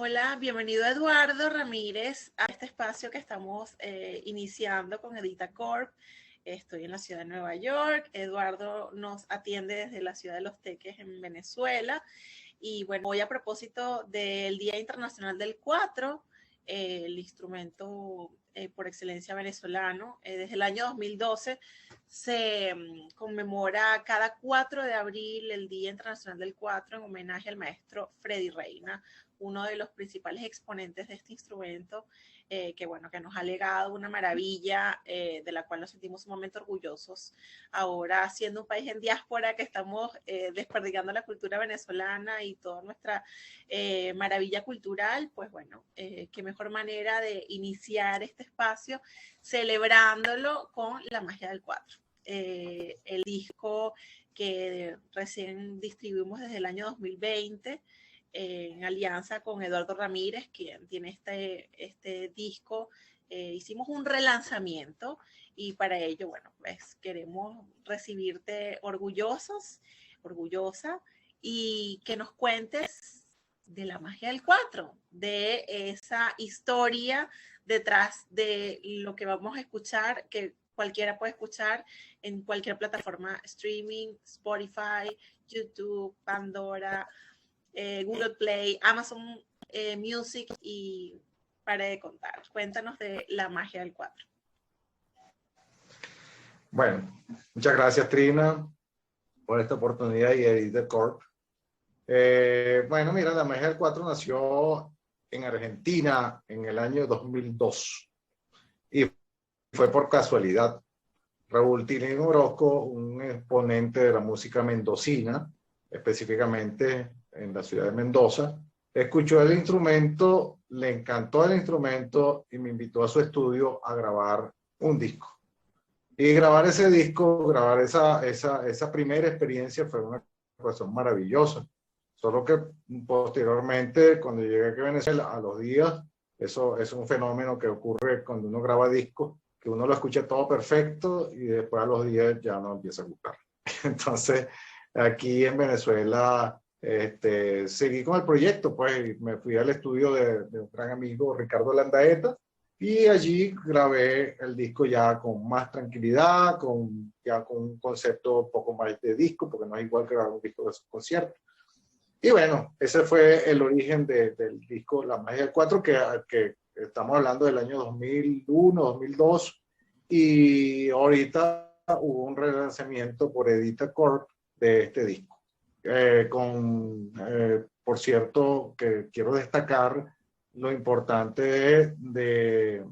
Hola, bienvenido Eduardo Ramírez a este espacio que estamos iniciando con Edita Corp. Estoy en la ciudad de Nueva York. Eduardo nos atiende desde la ciudad de Los Teques en Venezuela. Y bueno, hoy a propósito del Día Internacional del Cuatro, el instrumento por excelencia venezolano, desde el año 2012 se conmemora cada 4 de abril el Día Internacional del Cuatro en homenaje al maestro Freddy Reina, uno de los principales exponentes de este instrumento, que bueno, que nos ha legado una maravilla de la cual nos sentimos sumamente orgullosos. Ahora, siendo un país en diáspora, que estamos desperdigando la cultura venezolana y toda nuestra maravilla cultural, pues bueno, qué mejor manera de iniciar este espacio celebrándolo con la magia del cuatro. El disco que recién distribuimos desde el año 2020, en alianza con Eduardo Ramírez, quien tiene este disco. Hicimos un relanzamiento y para ello, bueno, pues queremos recibirte orgullosa, y que nos cuentes de la magia del cuatro, de esa historia detrás de lo que vamos a escuchar, que cualquiera puede escuchar en cualquier plataforma streaming, Spotify, YouTube, Pandora, Google Play, Amazon Music, y para de contar. Cuéntanos de la magia del cuatro. Bueno, muchas gracias Trina por esta oportunidad y Edita Corp. Bueno, mira, la magia del cuatro nació en Argentina en el año 2002 y fue por casualidad. Raúl Tilín Orozco, un exponente de la música mendocina, específicamente en la ciudad de Mendoza, escuchó el instrumento, le encantó el instrumento y me invitó a su estudio a grabar un disco. Y grabar ese disco, grabar esa primera experiencia fue una cosa maravillosa. Solo que posteriormente, cuando llegué aquí a Venezuela, a los días, eso es un fenómeno que ocurre cuando uno graba discos, que uno lo escucha todo perfecto y después a los días ya no empieza a gustar. Entonces, aquí en Venezuela, seguí con el proyecto, pues me fui al estudio de un gran amigo, Ricardo Landaeta, y allí grabé el disco ya con más tranquilidad, ya con un concepto un poco más de disco, porque no es igual que grabar un disco de concierto. Y bueno, ese fue el origen del disco La Magia del Cuatro, que estamos hablando del año 2001, 2002, y ahorita hubo un relanzamiento por Edita Corp de este disco. Por cierto, que quiero destacar lo importante del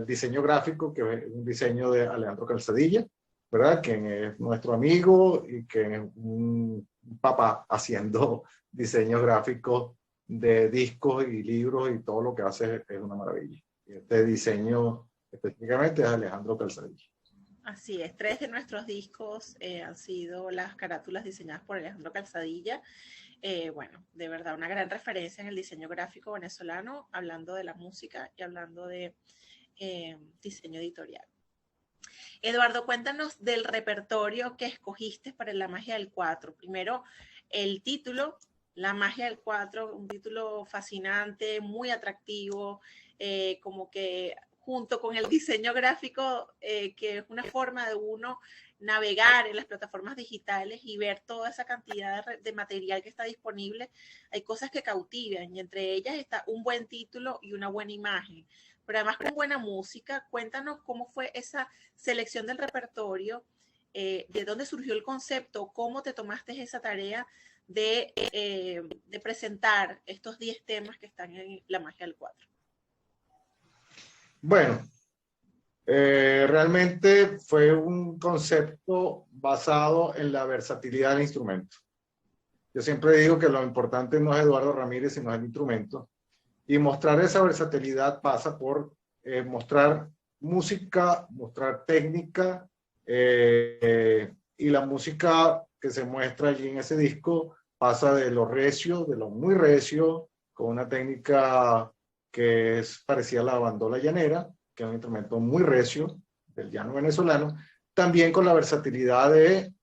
diseño gráfico, que es un diseño de Alejandro Calzadilla, ¿verdad? Quien es nuestro amigo y que es un papá haciendo diseños gráficos de discos y libros, y todo lo que hace es una maravilla. Este diseño específicamente es Alejandro Calzadilla. Así es, 3 de nuestros discos han sido las carátulas diseñadas por Alejandro Calzadilla. Bueno, de verdad, una gran referencia en el diseño gráfico venezolano, hablando de la música y hablando de diseño editorial. Eduardo, cuéntanos del repertorio que escogiste para La Magia del Cuatro. Primero, el título, La Magia del Cuatro, un título fascinante, muy atractivo, como que junto con el diseño gráfico, que es una forma de uno navegar en las plataformas digitales y ver toda esa cantidad de material que está disponible. Hay cosas que cautivan, y entre ellas está un buen título y una buena imagen, pero además con buena música. Cuéntanos cómo fue esa selección del repertorio, de dónde surgió el concepto, cómo te tomaste esa tarea de presentar estos 10 temas que están en La Magia del Cuatro. Bueno, realmente fue un concepto basado en la versatilidad del instrumento. Yo siempre digo que lo importante no es Eduardo Ramírez, sino el instrumento. Y mostrar esa versatilidad pasa por mostrar música, mostrar técnica, y la música que se muestra allí en ese disco pasa de lo recio, de lo muy recio, con una técnica que es parecida a la bandola llanera, que es un instrumento muy recio del llano venezolano, también con la versatilidad de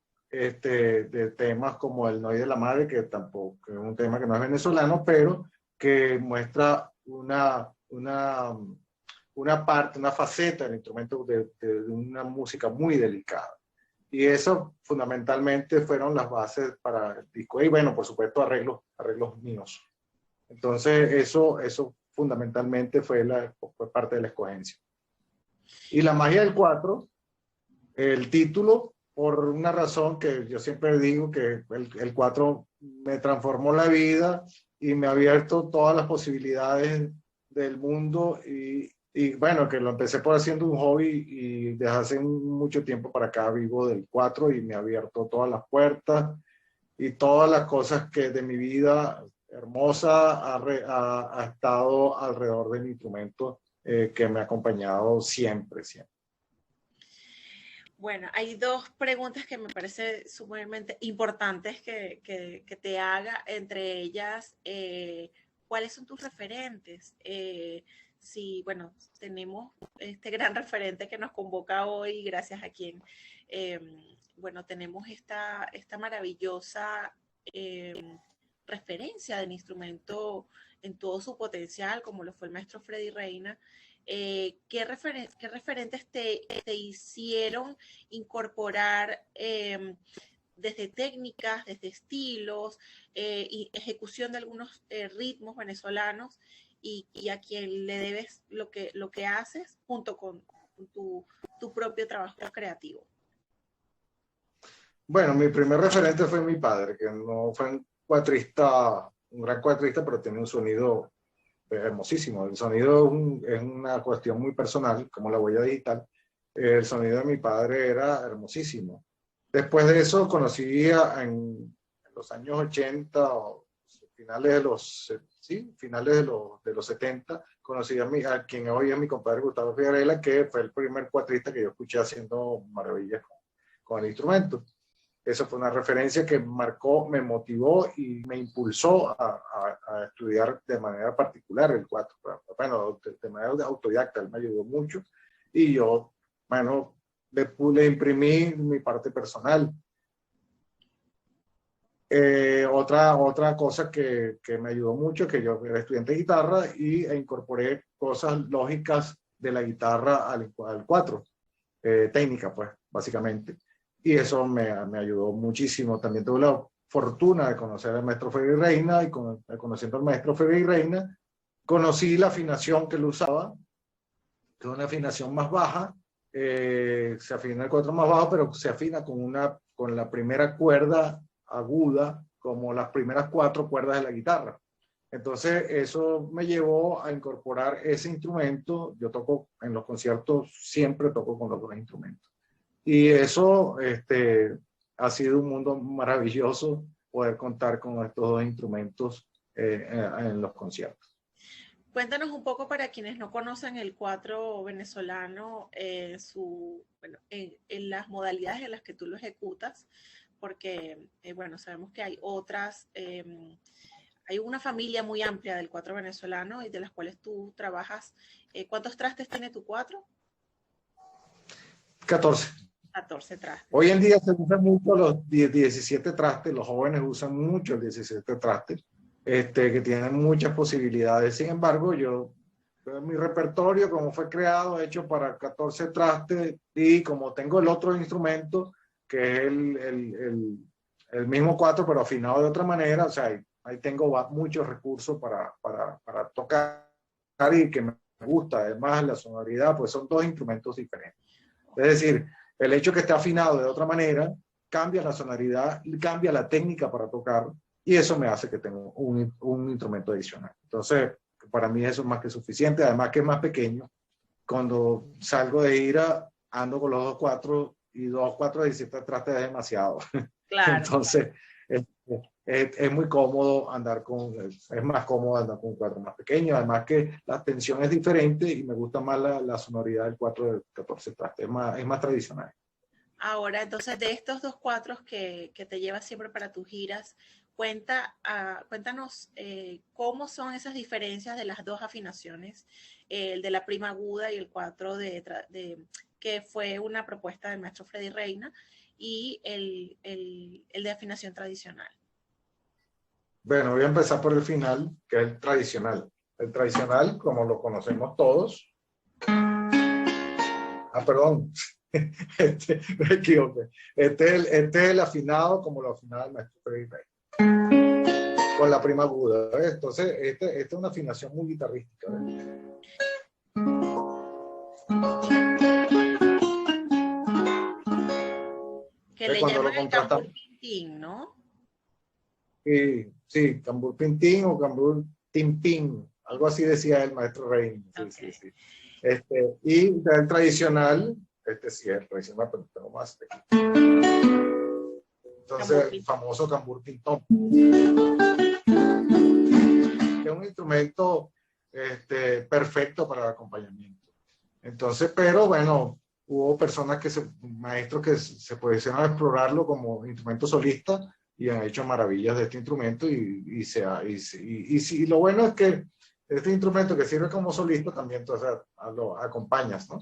temas como el Noy de la Madre, que tampoco es un tema que no es venezolano, pero que muestra una parte, una faceta del instrumento de una música muy delicada. Y eso fundamentalmente fueron las bases para el disco. Y bueno, por supuesto, arreglos míos. Entonces, eso fundamentalmente fue parte de la escogencia. Y la magia del 4, el título, por una razón que yo siempre digo, que el 4 me transformó la vida y me ha abierto todas las posibilidades del mundo y bueno, que lo empecé por haciendo un hobby y desde hace mucho tiempo para acá vivo del 4 y me ha abierto todas las puertas y todas las cosas que de mi vida hermosa ha estado alrededor del instrumento que me ha acompañado siempre, siempre. Bueno, hay dos preguntas que me parece sumamente importantes que te haga, entre ellas, ¿cuáles son tus referentes? Sí, bueno, tenemos este gran referente que nos convoca hoy, gracias a quien, eh, bueno, tenemos esta maravillosa referencia del instrumento en todo su potencial, como lo fue el maestro Freddy Reina. ¿Qué referentes te hicieron incorporar desde técnicas, desde estilos y ejecución de algunos ritmos venezolanos y a quien le debes lo que haces junto con tu propio trabajo creativo? Bueno, mi primer referente fue mi padre, que no fue un gran cuatrista, pero tiene un sonido hermosísimo. El sonido es una cuestión muy personal, como la huella digital. El sonido de mi padre era hermosísimo. Después de eso conocí en los años 80 o finales de los 70, conocí a quien hoy es mi compadre Gustavo Fiorella, que fue el primer cuatrista que yo escuché haciendo maravillas con el instrumento. Eso fue una referencia que me motivó y me impulsó a estudiar de manera particular el 4. Bueno, de manera autodidacta, él me ayudó mucho y yo, bueno, le imprimí mi parte personal. Otra cosa que me ayudó mucho es que yo era estudiante de guitarra e incorporé cosas lógicas de la guitarra al 4, técnica pues, básicamente. Y eso me ayudó muchísimo. También tuve la fortuna de conocer al maestro Freddy Reina y conociendo al maestro Freddy Reina, conocí la afinación que él usaba, que es una afinación más baja. Se afina el 4 más bajo, pero se afina con la primera cuerda aguda, como las primeras 4 cuerdas de la guitarra. Entonces, eso me llevó a incorporar ese instrumento. Yo toco en los conciertos, siempre toco con los dos instrumentos. Y eso ha sido un mundo maravilloso poder contar con estos dos instrumentos en los conciertos. Cuéntanos un poco para quienes no conocen el 4 venezolano, en las modalidades en las que tú lo ejecutas, porque, bueno, sabemos que hay otras, hay una familia muy amplia del 4 venezolano y de las cuales tú trabajas. ¿Cuántos trastes tiene tu 4? 14. 14 trastes. Hoy en día se usan mucho los 17 trastes, los jóvenes usan mucho el 17 trastes, que tienen muchas posibilidades. Sin embargo, mi repertorio, como fue creado, hecho para 14 trastes, y como tengo el otro instrumento, que es el mismo 4, pero afinado de otra manera, o sea, ahí tengo muchos recursos para tocar y que me gusta. Además, la sonoridad, pues son dos instrumentos diferentes. Es decir, el hecho que esté afinado de otra manera cambia la sonoridad, cambia la técnica para tocar y eso me hace que tenga un instrumento adicional. Entonces, para mí eso es más que suficiente, además que es más pequeño. Cuando salgo de gira, ando con los 2-4 y 2-4 de 17 trastes es demasiado. Claro. Entonces, es muy cómodo es más cómodo andar con un 4 más pequeño, además que la tensión es diferente y me gusta más la sonoridad del 4 de 14 trastes, es más tradicional. Ahora, entonces, de estos dos 4 que te llevas siempre para tus giras, cuéntanos cómo son esas diferencias de las dos afinaciones, el de la prima aguda y el 4 que fue una propuesta del maestro Freddy Reina, y el de afinación tradicional. Bueno, voy a empezar por el final, que es el tradicional. El tradicional, como lo conocemos todos. Ah, perdón. Me equivoqué. Este es el afinado, como lo afinaba el maestro Freddy Rey, con la prima aguda. ¿Ves? Entonces, esta es una afinación muy guitarrística. ¿Ves? Que le llaman el cambur pintín, ¿no? Sí, cambur pintín o cambur timpín, algo así decía el maestro Rey. Sí, Okay. sí. Y el tradicional, sí es el tradicional, pero tengo más. Entonces, el famoso cambur pintón, que es un instrumento perfecto para el acompañamiento. Entonces, pero bueno, hubo personas maestros que se pusieron a explorarlo como instrumento solista y han hecho maravillas de este instrumento y lo bueno es que este instrumento que sirve como solista también entonces lo acompañas, ¿no?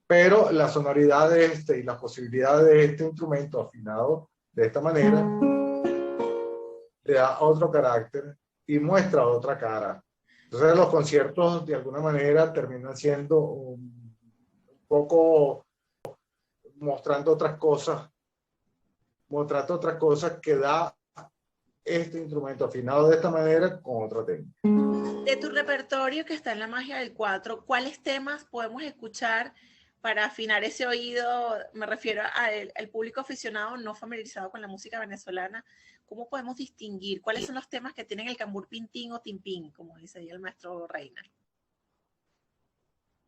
Pero la sonoridad y las posibilidades de este instrumento afinado de esta manera le da otro carácter y muestra otra cara. Entonces los conciertos de alguna manera terminan siendo un poco mostrando otras cosas que da este instrumento afinado de esta manera con otra técnica. De tu repertorio que está en la magia del 4, ¿cuáles temas podemos escuchar para afinar ese oído? Me refiero al público aficionado no familiarizado con la música venezolana. ¿Cómo podemos distinguir cuáles son los temas que tienen el cambur pintín o timpín, como dice ahí el maestro Reina?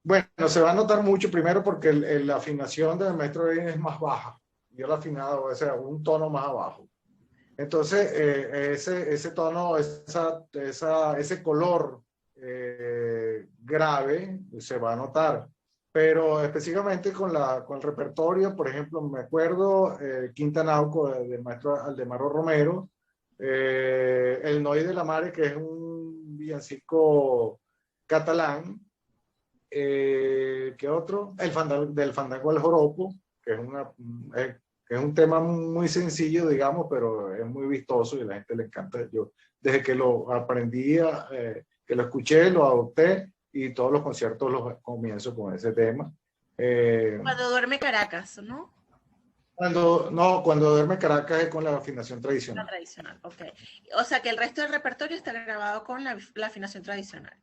Bueno, se va a notar mucho primero porque la afinación del maestro Reina es más baja. Yo la afinado, o sea, un tono más abajo. Entonces, ese tono, ese color grave se va a notar. Pero específicamente con el repertorio, por ejemplo, me acuerdo Quinta Nauco del maestro Aldemaro Romero, El Noi de la Mare, que es un villancico catalán. ¿Qué otro? Del Fandango al Joropo, que es un tema muy sencillo, digamos, pero es muy vistoso y a la gente le encanta. Yo, desde que lo aprendí, que lo escuché, lo adopté y todos los conciertos los comienzo con ese tema. Cuando duerme Caracas, ¿no? Cuando duerme Caracas es con la afinación tradicional. La tradicional, ok. O sea que el resto del repertorio está grabado con la afinación tradicional.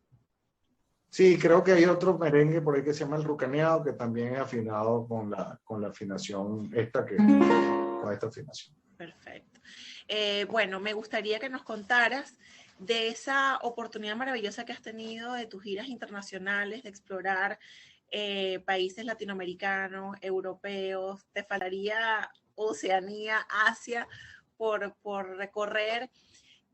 Sí, creo que hay otro merengue por ahí que se llama el rucaneado, que también es afinado con la afinación con esta afinación. Perfecto. Bueno, me gustaría que nos contaras de esa oportunidad maravillosa que has tenido de tus giras internacionales, de explorar países latinoamericanos, europeos. Te faltaría Oceanía, Asia por recorrer.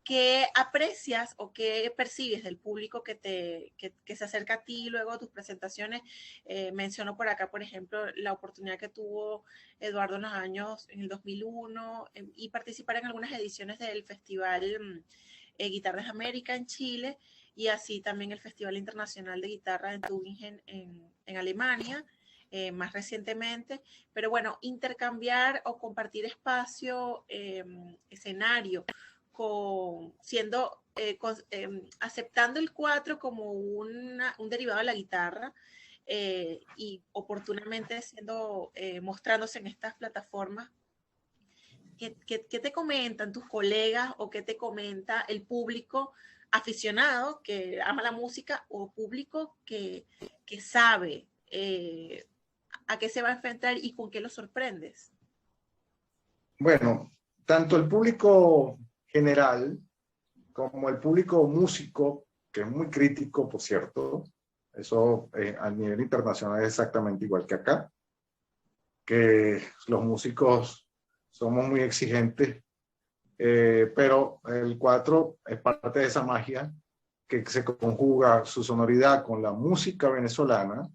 ¿Qué aprecias o qué percibes del público que se acerca a ti luego de tus presentaciones? Menciono por acá, por ejemplo, la oportunidad que tuvo Eduardo en el 2001 y participar en algunas ediciones del Festival Guitarras de América en Chile y así también el Festival Internacional de Guitarra en Tübingen en Alemania. Más recientemente, pero bueno, intercambiar o compartir espacio, escenario, aceptando el 4 como un derivado de la guitarra y oportunamente mostrándose en estas plataformas. ¿Qué te comentan tus colegas o qué te comenta el público aficionado que ama la música o público que sabe a qué se va a enfrentar y con qué lo sorprendes? Bueno, tanto el público general como el público músico, que es muy crítico, por cierto, eso a nivel internacional es exactamente igual que acá, que los músicos somos muy exigentes, pero el 4 es parte de esa magia que se conjuga su sonoridad con la música venezolana,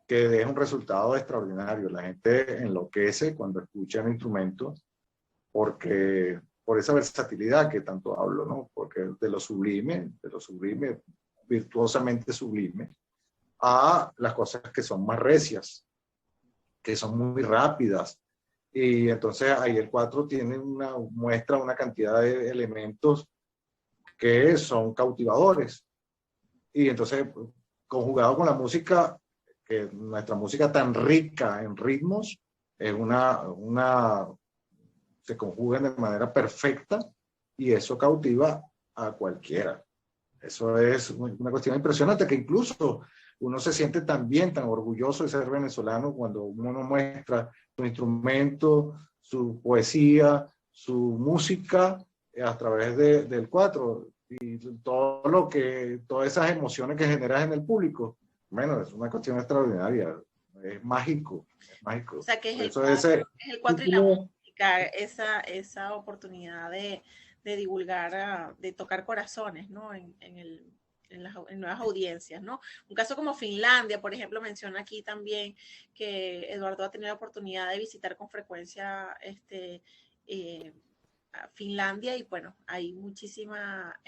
que deja un resultado extraordinario. La gente enloquece cuando escucha el instrumento por esa versatilidad que tanto hablo, ¿no? Porque de lo sublime, virtuosamente sublime, a las cosas que son más recias, que son muy rápidas, Y entonces ahí el 4 muestra una cantidad de elementos que son cautivadores. Y entonces, conjugado con la música, que nuestra música tan rica en ritmos, es se conjugan de manera perfecta y eso cautiva a cualquiera. Eso es una cuestión impresionante que incluso uno se siente tan bien, tan orgulloso de ser venezolano cuando uno nos muestra su instrumento, su poesía, su música a través del 4 y todas esas emociones que generas en el público. Bueno, es una cuestión extraordinaria, es mágico, es mágico. O sea, que es Por eso es el 4 y la música, esa oportunidad de divulgar, de tocar corazones, ¿no? En nuevas audiencias, ¿no? Un caso como Finlandia, por ejemplo, menciona aquí también que Eduardo ha tenido la oportunidad de visitar con frecuencia a Finlandia y bueno, hay muchísima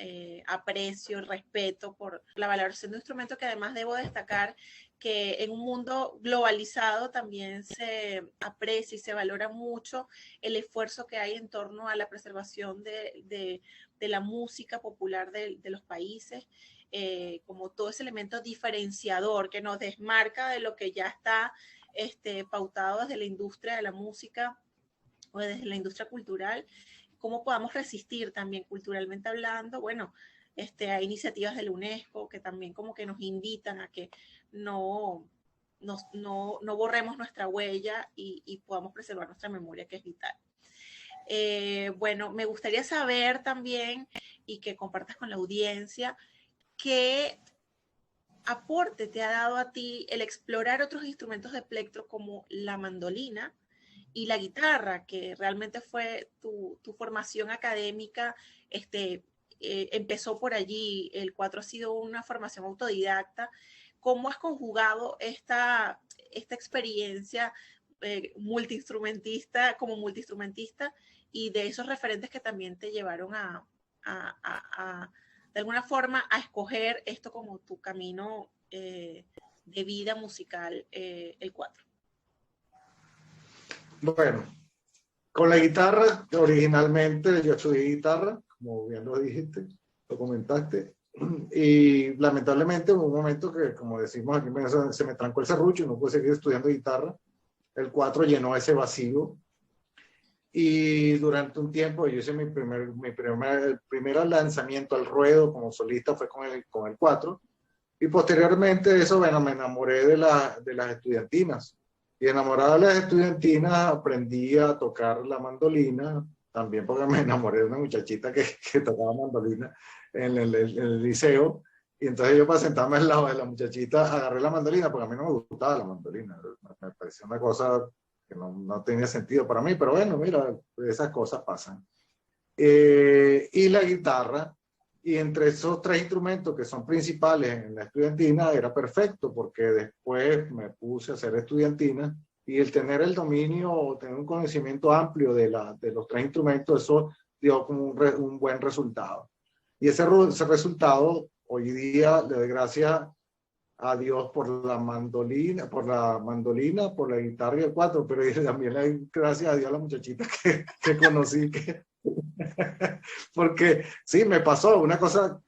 aprecio, respeto por la valoración de un instrumento que además debo destacar que en un mundo globalizado también se aprecia y se valora mucho el esfuerzo que hay en torno a la preservación de la música popular de los países, como todo ese elemento diferenciador que nos desmarca de lo que ya está pautado desde la industria de la música o desde la industria cultural, cómo podamos resistir también culturalmente hablando. Bueno, hay iniciativas de la UNESCO que también como que nos invitan a que no borremos nuestra huella y podamos preservar nuestra memoria, que es vital. Bueno, me gustaría saber también y que compartas con la audiencia qué aporte te ha dado a ti el explorar otros instrumentos de plectro como la mandolina y la guitarra, que realmente fue tu formación académica, empezó por allí, el 4 ha sido una formación autodidacta. ¿Cómo has conjugado esta experiencia como multiinstrumentista y de esos referentes que también te llevaron de alguna forma a escoger esto como tu camino de vida musical, el 4? Bueno, con la guitarra, originalmente yo estudié guitarra, como bien lo dijiste, lo comentaste, y lamentablemente hubo un momento que, como decimos aquí en Venezuela, se me trancó el serrucho y no pude seguir estudiando guitarra. El 4 llenó ese vacío y durante un tiempo yo hice el primer lanzamiento al ruedo como solista fue con el 4 y posteriormente eso, bueno, me enamoré de las estudiantinas. Y enamorado de las estudiantinas aprendí a tocar la mandolina, también porque me enamoré de una muchachita que tocaba mandolina en el liceo. Y entonces yo para sentarme al lado de la muchachita agarré la mandolina, porque a mí no me gustaba la mandolina. Me parecía una cosa que no tenía sentido para mí, pero bueno, mira, esas cosas pasan. Y la guitarra, y entre esos tres instrumentos que son principales en la estudiantina era perfecto porque después me puse a hacer estudiantina y el tener el dominio, tener un conocimiento amplio de los tres instrumentos, eso dio como un buen resultado. Y ese resultado, hoy día le doy gracias a Dios por la mandolina, por la guitarra y el 4, pero también le doy gracias a Dios a la muchachita que conocí, porque sí, me pasó una cosa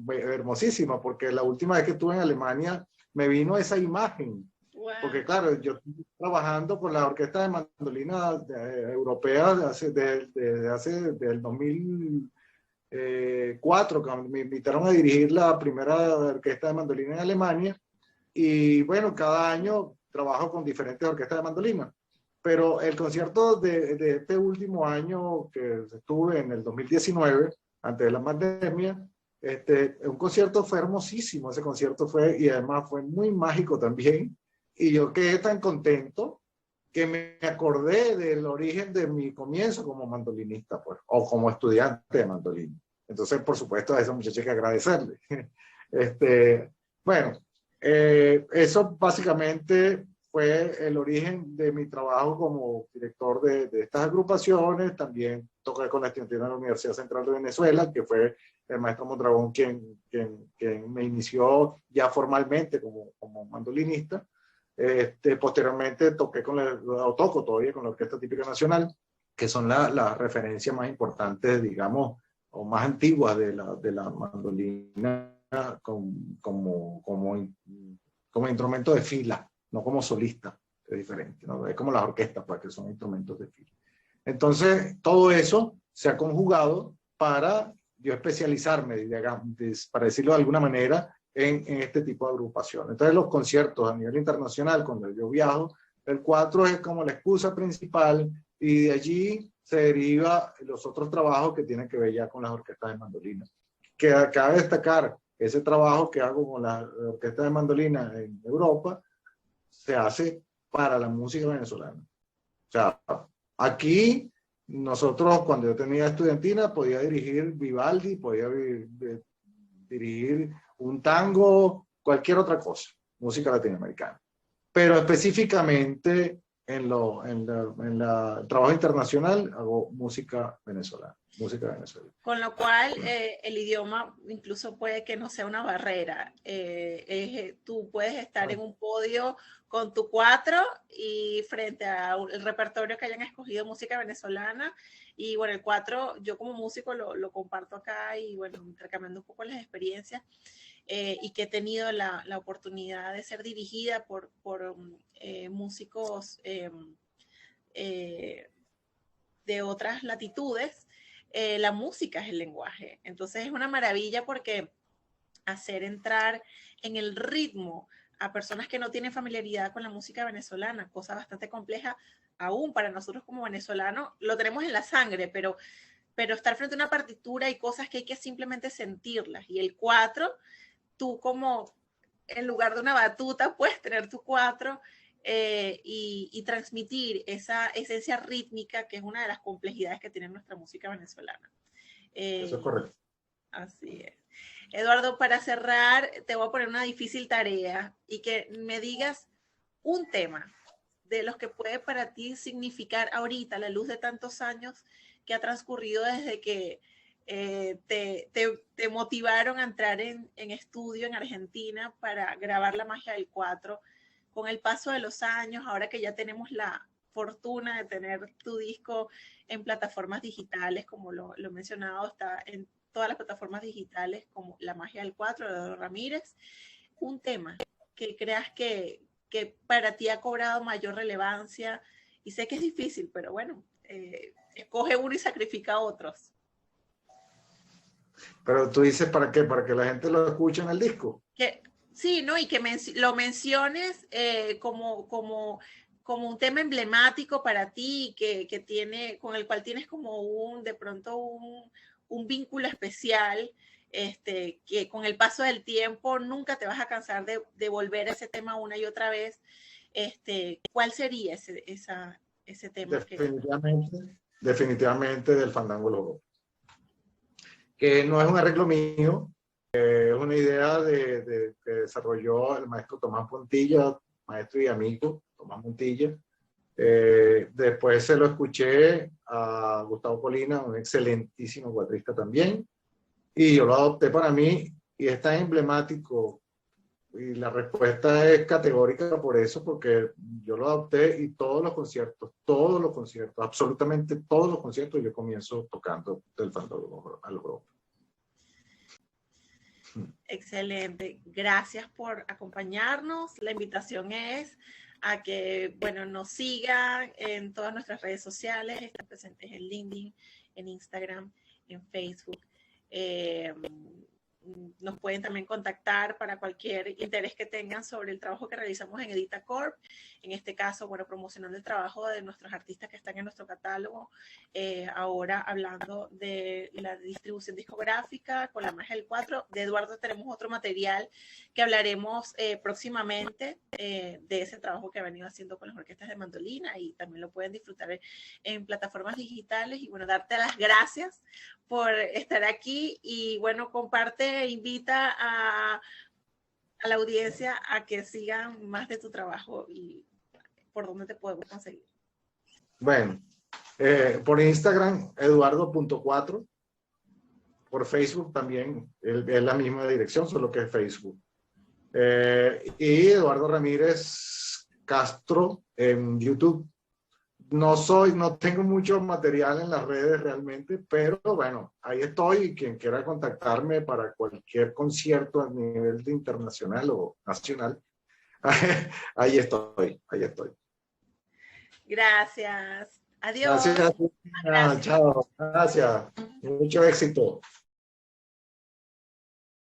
hermosísima, porque la última vez que estuve en Alemania me vino esa imagen, porque claro, yo estoy trabajando con la orquesta de mandolina europea desde el 2004, cuando me invitaron a dirigir la primera orquesta de mandolina en Alemania, y bueno, cada año trabajo con diferentes orquestas de mandolina. Pero el concierto de este último año que estuve en el 2019, antes de la pandemia, un concierto fue hermosísimo, ese concierto fue, y además fue muy mágico también, y yo quedé tan contento que me acordé del origen de mi comienzo como mandolinista, pues, o como estudiante de mandolina. Entonces, por supuesto, a esa muchacha hay que agradecerle. Bueno, eso básicamente fue el origen de mi trabajo como director de estas agrupaciones. También toqué con la estudiantina de la Universidad Central de Venezuela, que fue el maestro Mondragón quien me inició ya formalmente como mandolinista. Posteriormente toqué o toco todavía con la Orquesta Típica Nacional, que son las referencias más importantes, digamos, o más antiguas de la mandolina como instrumento de fila, no como solista, que es diferente, ¿no? Es como las orquestas, pues, que son instrumentos de fila. Entonces, todo eso se ha conjugado para yo especializarme, digamos, para decirlo de alguna manera, en este tipo de agrupación. Entonces, los conciertos a nivel internacional, cuando yo viajo, el 4 es como la excusa principal, y de allí se deriva los otros trabajos que tienen que ver ya con las orquestas de mandolina. Cabe destacar ese trabajo que hago con la orquesta de mandolina en Europa, se hace para la música venezolana. O sea, aquí nosotros, cuando yo tenía estudiantina, podía dirigir Vivaldi, podía dirigir un tango, cualquier otra cosa, música latinoamericana. Pero específicamente en el trabajo internacional hago música venezolana. Con lo cual, el idioma incluso puede que no sea una barrera. Tú puedes estar en un podio con tu 4 y frente al repertorio que hayan escogido música venezolana. Y bueno, el 4, yo como músico lo comparto acá y bueno, intercambiando un poco las experiencias. Y que he tenido la oportunidad de ser dirigida por músicos de otras latitudes. La música es el lenguaje. Entonces es una maravilla porque hacer entrar en el ritmo a personas que no tienen familiaridad con la música venezolana, cosa bastante compleja aún para nosotros como venezolanos, lo tenemos en la sangre, pero estar frente a una partitura hay cosas que hay que simplemente sentirlas. Y el 4, tú como en lugar de una batuta puedes tener tu 4 y transmitir esa esencia rítmica que es una de las complejidades que tiene nuestra música venezolana. Eso es correcto. Así es. Eduardo, para cerrar, te voy a poner una difícil tarea y que me digas un tema de los que puede para ti significar ahorita, a la luz de tantos años que ha transcurrido desde que te motivaron a entrar en estudio en Argentina para grabar La Magia del 4. Con el paso de los años, ahora que ya tenemos la fortuna de tener tu disco en plataformas digitales, como lo he mencionado, está en todas las plataformas digitales como La Magia del 4 de Eduardo Ramírez, un tema que creas que para ti ha cobrado mayor relevancia, y sé que es difícil, pero bueno, escoge uno y sacrifica a otros. Pero tú dices, ¿para qué? Para que la gente lo escuche en el disco. Sí, ¿no? Y que lo menciones como un tema emblemático para ti, que tiene, con el cual tienes como de pronto un vínculo especial, que con el paso del tiempo nunca te vas a cansar de volver a ese tema una y otra vez. ¿Cuál sería ese tema? Definitivamente del Fandango Loco. Que no es un arreglo mío, es una idea que desarrolló el maestro Tomás Montilla, maestro y amigo Tomás Montilla. Después se lo escuché a Gustavo Colina, un excelentísimo cuatrista también, y yo lo adopté para mí, y es tan emblemático, y la respuesta es categórica por eso, porque yo lo adopté y todos los conciertos, absolutamente todos los conciertos, yo comienzo tocando del Fandango al Loco. Excelente. Gracias por acompañarnos. La invitación es a que, bueno, nos sigan en todas nuestras redes sociales. Están presentes en LinkedIn, en Instagram, en Facebook. Nos pueden también contactar para cualquier interés que tengan sobre el trabajo que realizamos en Edita Corp. En este caso, bueno, promocionando el trabajo de nuestros artistas que están en nuestro catálogo. Ahora hablando de la distribución discográfica con La Magia del 4. De Eduardo tenemos otro material que hablaremos próximamente de ese trabajo que ha venido haciendo con las orquestas de mandolina, y también lo pueden disfrutar en plataformas digitales. Y bueno, darte las gracias por estar aquí y bueno, comparte, invita a la audiencia a que sigan más de tu trabajo y por dónde te podemos conseguir. Bueno, por Instagram, eduardo.4, por Facebook también es la misma dirección, solo que es Facebook. Y Eduardo Ramírez Castro en YouTube. No tengo mucho material en las redes realmente, pero bueno, ahí estoy. Y quien quiera contactarme para cualquier concierto a nivel de internacional o nacional, ahí estoy, ahí estoy. Gracias. Adiós. Gracias. Gracias. Chao. Gracias. Mucho éxito.